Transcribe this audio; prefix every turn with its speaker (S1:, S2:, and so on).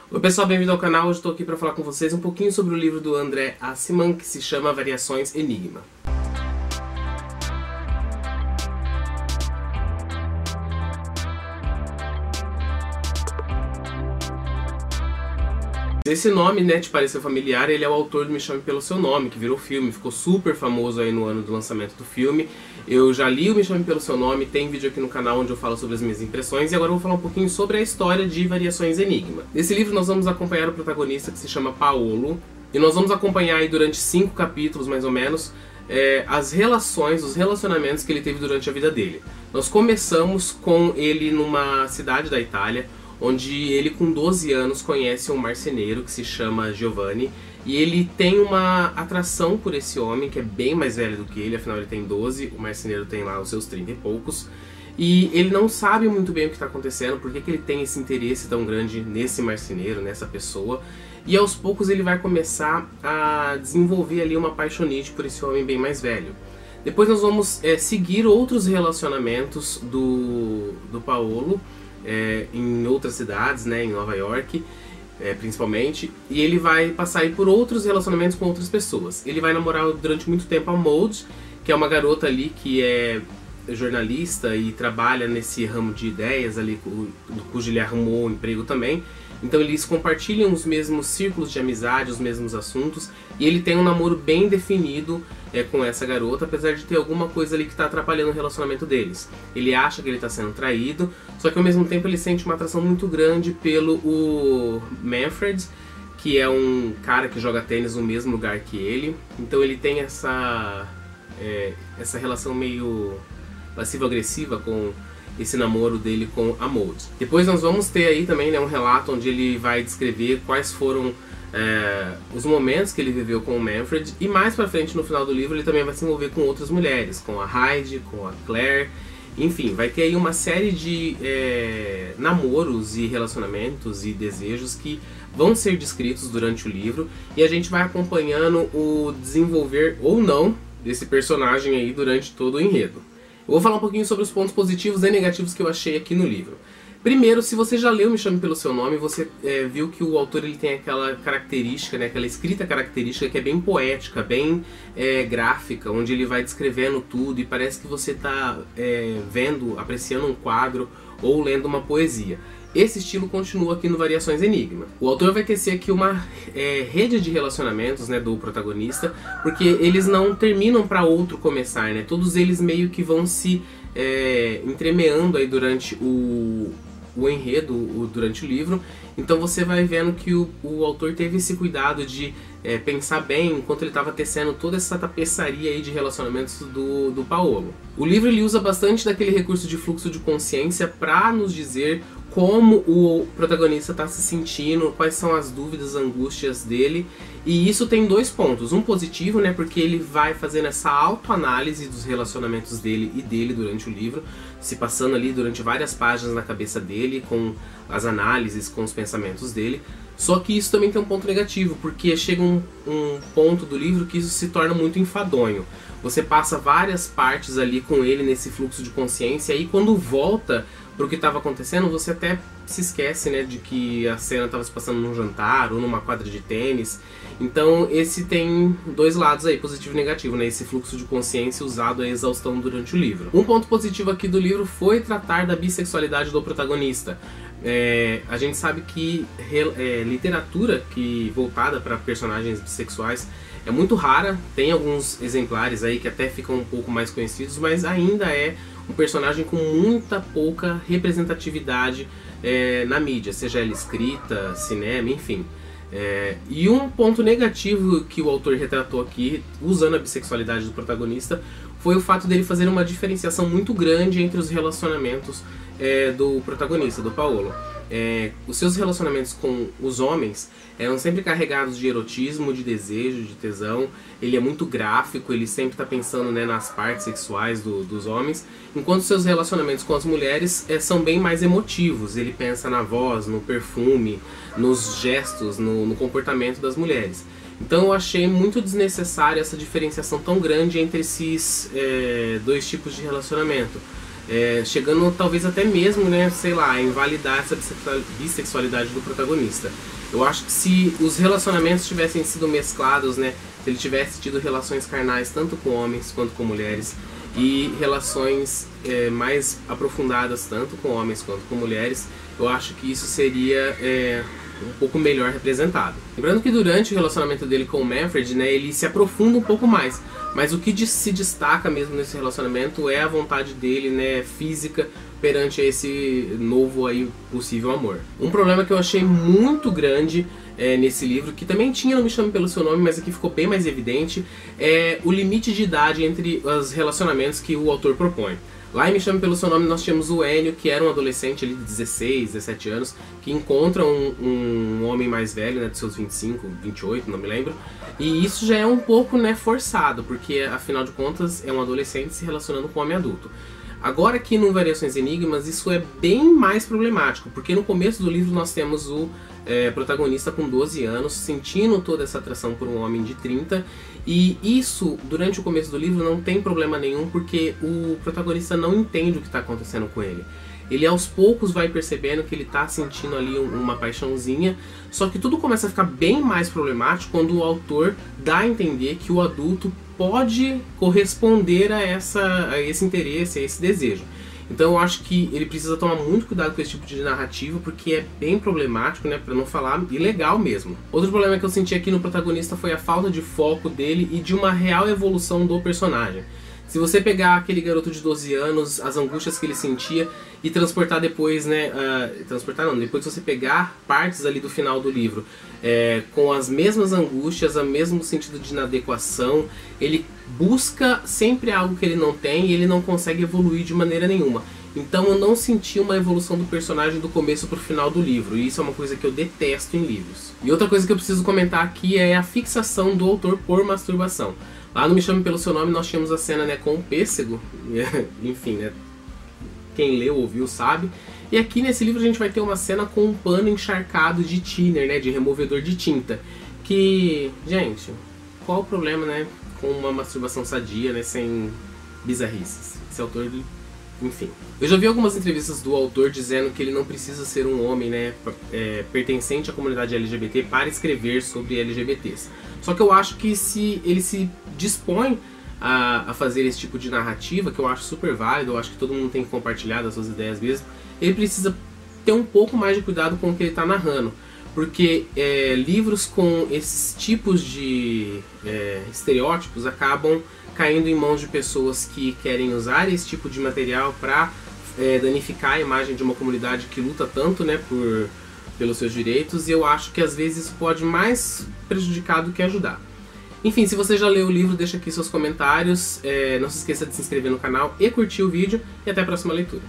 S1: Oi pessoal, bem-vindo ao canal. Hoje estou aqui para falar com vocês um pouquinho sobre o livro do André Aciman, que se chama Variações Enigma. Esse nome, né, te pareceu familiar, ele é o autor do Me Chame Pelo Seu Nome, que virou filme, ficou super famoso aí no ano do lançamento do filme. Eu já li o Me Chame Pelo Seu Nome, tem vídeo aqui no canal onde eu falo sobre as minhas impressões, e agora eu vou falar um pouquinho sobre a história de Variações Enigma. Nesse livro nós vamos acompanhar o protagonista, que se chama Paolo, e nós vamos acompanhar aí durante 5 capítulos, mais ou menos, as relações, os relacionamentos que ele teve durante a vida dele. Nós começamos com ele numa cidade da Itália, onde ele com 12 anos conhece um marceneiro que se chama Giovanni, e ele tem uma atração por esse homem que é bem mais velho do que ele, afinal ele tem 12, o marceneiro tem lá os seus 30 e poucos, e ele não sabe muito bem o que está acontecendo, por que ele tem esse interesse tão grande nesse marceneiro, nessa pessoa, e aos poucos ele vai começar a desenvolver ali uma paixonite por esse homem bem mais velho. Depois nós vamos seguir outros relacionamentos do Paolo, em outras cidades, né, em Nova York, principalmente, e ele vai passar aí por outros relacionamentos com outras pessoas. Ele vai namorar durante muito tempo a Maud, que é uma garota ali que é jornalista e trabalha nesse ramo de ideias ali, cujo ele arrumou um emprego também. Então eles compartilham os mesmos círculos de amizade, os mesmos assuntos, e ele tem um namoro bem definido com essa garota, apesar de ter alguma coisa ali que está atrapalhando o relacionamento deles. Ele acha que ele está sendo traído, só que ao mesmo tempo ele sente uma atração muito grande pelo Manfred, que é um cara que joga tênis no mesmo lugar que ele. Então ele tem essa relação meio passivo-agressiva com esse namoro dele com a Maud. Depois nós vamos ter aí também, né, um relato onde ele vai descrever quais foram os momentos que ele viveu com o Manfred, e mais pra frente no final do livro ele também vai se envolver com outras mulheres, com a Heidi, com a Claire, enfim, vai ter aí uma série de namoros e relacionamentos e desejos que vão ser descritos durante o livro, e a gente vai acompanhando o desenvolver ou não desse personagem aí durante todo o enredo. Eu vou falar um pouquinho sobre os pontos positivos e negativos que eu achei aqui no livro. Primeiro, se você já leu Me Chame Pelo Seu Nome, você viu que o autor ele tem aquela característica, né, aquela escrita característica que é bem poética, bem gráfica, onde ele vai descrevendo tudo e parece que você está vendo, apreciando um quadro ou lendo uma poesia. Esse estilo continua aqui no Variações Enigma. O autor vai tecer aqui uma rede de relacionamentos, né, do protagonista, porque eles não terminam para outro começar, né? Todos eles meio que vão se entremeando aí durante o enredo, durante o livro. Então você vai vendo que o autor teve esse cuidado de pensar bem enquanto ele estava tecendo toda essa tapeçaria aí de relacionamentos do Paolo. O livro ele usa bastante daquele recurso de fluxo de consciência para nos dizer como o protagonista está se sentindo, quais são as dúvidas, angústias dele. E isso tem 2 pontos. Um positivo, né, porque ele vai fazendo essa autoanálise dos relacionamentos dele e dele durante o livro, se passando ali durante várias páginas na cabeça dele, com as análises, com os pensamentos dele. Só que isso também tem um ponto negativo, porque chega um ponto do livro que isso se torna muito enfadonho. Você passa várias partes ali com ele nesse fluxo de consciência, e aí quando volta para o que estava acontecendo, você até se esquece, né, de que a cena estava se passando num jantar ou numa quadra de tênis. Então esse tem 2 lados aí, positivo e negativo, né, esse fluxo de consciência usado à exaustão durante o livro. Um ponto positivo aqui do livro foi tratar da bissexualidade do protagonista. A gente sabe que literatura voltada para personagens bissexuais é muito rara, tem alguns exemplares aí que até ficam um pouco mais conhecidos, mas ainda é um personagem com muita pouca representatividade na mídia, seja ela escrita, cinema, enfim. E um ponto negativo que o autor retratou aqui, usando a bissexualidade do protagonista, foi o fato dele fazer uma diferenciação muito grande entre os relacionamentos do protagonista, do Paolo. Os seus relacionamentos com os homens eram sempre carregados de erotismo, de desejo, de tesão. Ele é muito gráfico, ele sempre está pensando, né, nas partes sexuais dos homens, enquanto seus relacionamentos com as mulheres são bem mais emotivos. Ele pensa na voz, no perfume, nos gestos, no comportamento das mulheres. Então eu achei muito desnecessária essa diferenciação tão grande entre esses 2 tipos de relacionamento. chegando talvez até mesmo, né, sei lá, a invalidar essa bissexualidade do protagonista. Eu acho que se os relacionamentos tivessem sido mesclados, né, se ele tivesse tido relações carnais tanto com homens quanto com mulheres, e relações mais aprofundadas tanto com homens quanto com mulheres, eu acho que isso seria um pouco melhor representado. Lembrando que durante o relacionamento dele com o Manfred, né, ele se aprofunda um pouco mais, mas o que se destaca mesmo nesse relacionamento é a vontade dele, né, física, perante esse novo aí possível amor. Um problema que eu achei muito grande nesse livro, que também tinha no Me Chame Pelo Seu Nome, mas aqui ficou bem mais evidente, é o limite de idade entre os relacionamentos que o autor propõe. Lá em Me Chame Pelo Seu Nome nós tínhamos o Enio, que era um adolescente ali de 16, 17 anos, que encontra um homem mais velho, né, de seus 25, 28, não me lembro. E isso já é um pouco, né, forçado, porque afinal de contas é um adolescente se relacionando com um homem adulto. Agora aqui no Variações e Enigmas isso é bem mais problemático, porque no começo do livro nós temos o protagonista com 12 anos sentindo toda essa atração por um homem de 30, e isso durante o começo do livro não tem problema nenhum, porque o protagonista não entende o que está acontecendo com ele. Ele aos poucos vai percebendo que ele está sentindo ali uma paixãozinha, só que tudo começa a ficar bem mais problemático quando o autor dá a entender que o adulto pode corresponder a esse interesse, a esse desejo. Então eu acho que ele precisa tomar muito cuidado com esse tipo de narrativa, porque é bem problemático, né, para não falar ilegal mesmo. Outro problema que eu senti aqui no protagonista foi a falta de foco dele e de uma real evolução do personagem. Se você pegar aquele garoto de 12 anos, as angústias que ele sentia, e transportar depois, né, depois você pegar partes ali do final do livro, com as mesmas angústias, o mesmo sentido de inadequação, ele busca sempre algo que ele não tem e ele não consegue evoluir de maneira nenhuma. Então eu não senti uma evolução do personagem do começo pro final do livro, e isso é uma coisa que eu detesto em livros. E outra coisa que eu preciso comentar aqui é a fixação do autor por masturbação. Lá no Me Chame Pelo Seu Nome nós tínhamos a cena, né, com o pêssego, enfim, né, quem leu, ouviu, sabe. E aqui nesse livro a gente vai ter uma cena com um pano encharcado de thinner, né, de removedor de tinta. Que, gente, qual o problema, né, com uma masturbação sadia, né, sem bizarrices? Esse autor, enfim. Eu já vi algumas entrevistas do autor dizendo que ele não precisa ser um homem, né, pertencente à comunidade LGBT para escrever sobre LGBTs. Só que eu acho que se ele se dispõe a fazer esse tipo de narrativa, que eu acho super válido, eu acho que todo mundo tem que compartilhar das suas ideias mesmo, ele precisa ter um pouco mais de cuidado com o que ele está narrando. Porque livros com esses tipos de estereótipos acabam caindo em mãos de pessoas que querem usar esse tipo de material para danificar a imagem de uma comunidade que luta tanto, né, pelos seus direitos, e eu acho que às vezes isso pode mais prejudicar do que ajudar. Enfim, se você já leu o livro, deixa aqui seus comentários, não se esqueça de se inscrever no canal e curtir o vídeo, e até a próxima leitura.